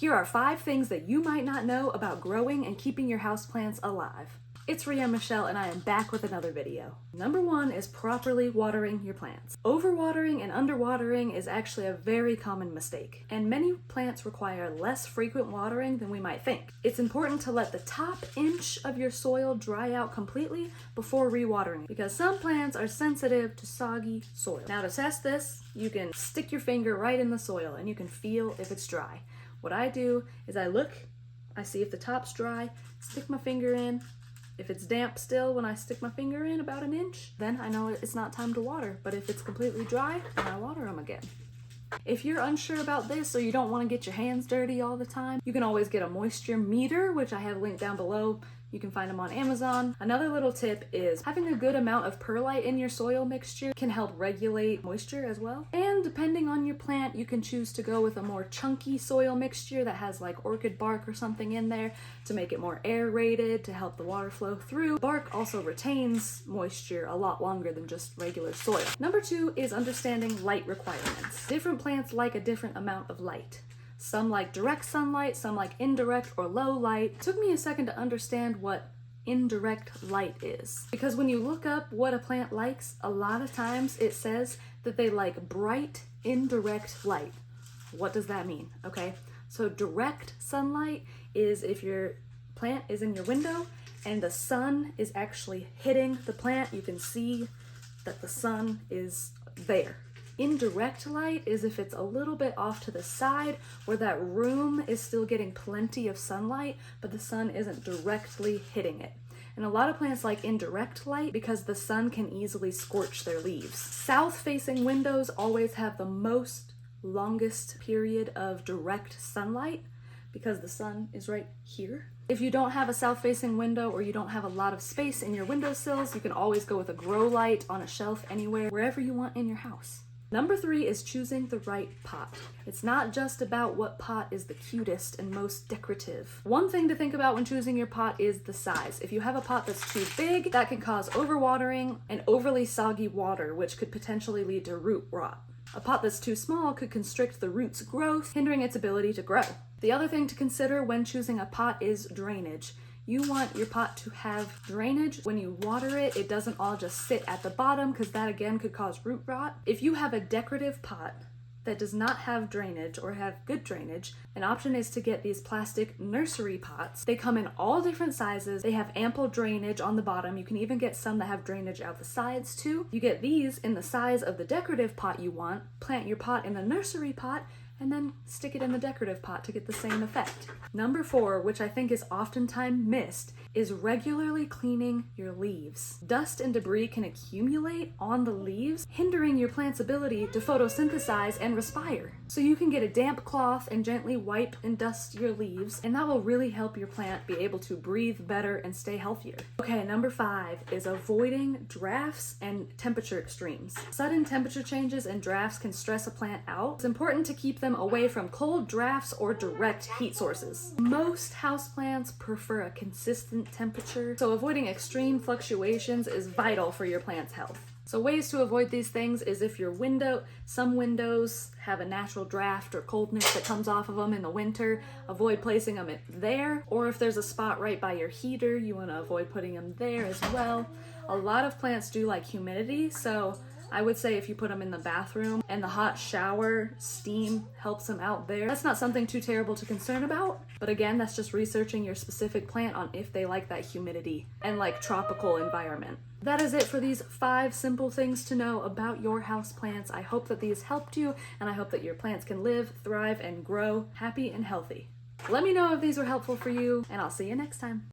Here are 5 things that you might not know about growing and keeping your houseplants alive. It's Rhea Michelle and I am back with another video. Number 1 is properly watering your plants. Overwatering and underwatering is actually a very common mistake, and many plants require less frequent watering than we might think. It's important to let the top inch of your soil dry out completely before rewatering, because some plants are sensitive to soggy soil. Now to test this, you can stick your finger right in the soil and you can feel if it's dry. What I do is I see if the top's dry, stick my finger in. If it's damp still when I stick my finger in about an inch, then I know it's not time to water. But if it's completely dry, then I water them again. If you're unsure about this or you don't want to get your hands dirty all the time, you can always get a moisture meter, which I have linked down below. You can find them on Amazon. Another little tip is having a good amount of perlite in your soil mixture can help regulate moisture as well. And depending on your plant, you can choose to go with a more chunky soil mixture that has like orchid bark or something in there to make it more aerated to help the water flow through. Bark also retains moisture a lot longer than just regular soil. Number 2 is understanding light requirements. Different plants like a different amount of light. Some like direct sunlight, some like indirect or low light. It took me a second to understand what indirect light is, because when you look up what a plant likes, a lot of times it says that they like bright indirect light. What does that mean? Okay, so direct sunlight is if your plant is in your window and the sun is actually hitting the plant, you can see that the sun is there. Indirect light is if it's a little bit off to the side where that room is still getting plenty of sunlight, but the sun isn't directly hitting it. And a lot of plants like indirect light because the sun can easily scorch their leaves. South-facing windows always have the longest period of direct sunlight because the sun is right here. If you don't have a south-facing window or you don't have a lot of space in your windowsills, you can always go with a grow light on a shelf anywhere, wherever you want in your house. Number 3 is choosing the right pot. It's not just about what pot is the cutest and most decorative. One thing to think about when choosing your pot is the size. If you have a pot that's too big, that can cause overwatering and overly soggy water, which could potentially lead to root rot. A pot that's too small could constrict the root's growth, hindering its ability to grow. The other thing to consider when choosing a pot is drainage. You want your pot to have drainage. When you water it, it doesn't all just sit at the bottom because that again could cause root rot. If you have a decorative pot that does not have drainage or have good drainage, an option is to get these plastic nursery pots. They come in all different sizes. They have ample drainage on the bottom. You can even get some that have drainage out the sides too. You get these in the size of the decorative pot you want, plant your pot in the nursery pot, and then stick it in the decorative pot to get the same effect. Number 4, which I think is oftentimes missed, is regularly cleaning your leaves. Dust and debris can accumulate on the leaves, hindering your plant's ability to photosynthesize and respire. So you can get a damp cloth and gently wipe and dust your leaves, and that will really help your plant be able to breathe better and stay healthier. Okay, number 5 is avoiding drafts and temperature extremes. Sudden temperature changes and drafts can stress a plant out. It's important to keep them away from cold drafts or direct heat sources. Most houseplants prefer a consistent temperature, so avoiding extreme fluctuations is vital for your plant's health. So ways to avoid these things is if some windows have a natural draft or coldness that comes off of them in the winter, avoid placing them there. Or if there's a spot right by your heater, you want to avoid putting them there as well. A lot of plants do like humidity, so I would say if you put them in the bathroom and the hot shower steam helps them out there, that's not something too terrible to concern about. But again, that's just researching your specific plant on if they like that humidity and like tropical environment. That is it for these 5 simple things to know about your house plants. I hope that these helped you, and I hope that your plants can live, thrive, and grow happy and healthy. Let me know if these were helpful for you, and I'll see you next time.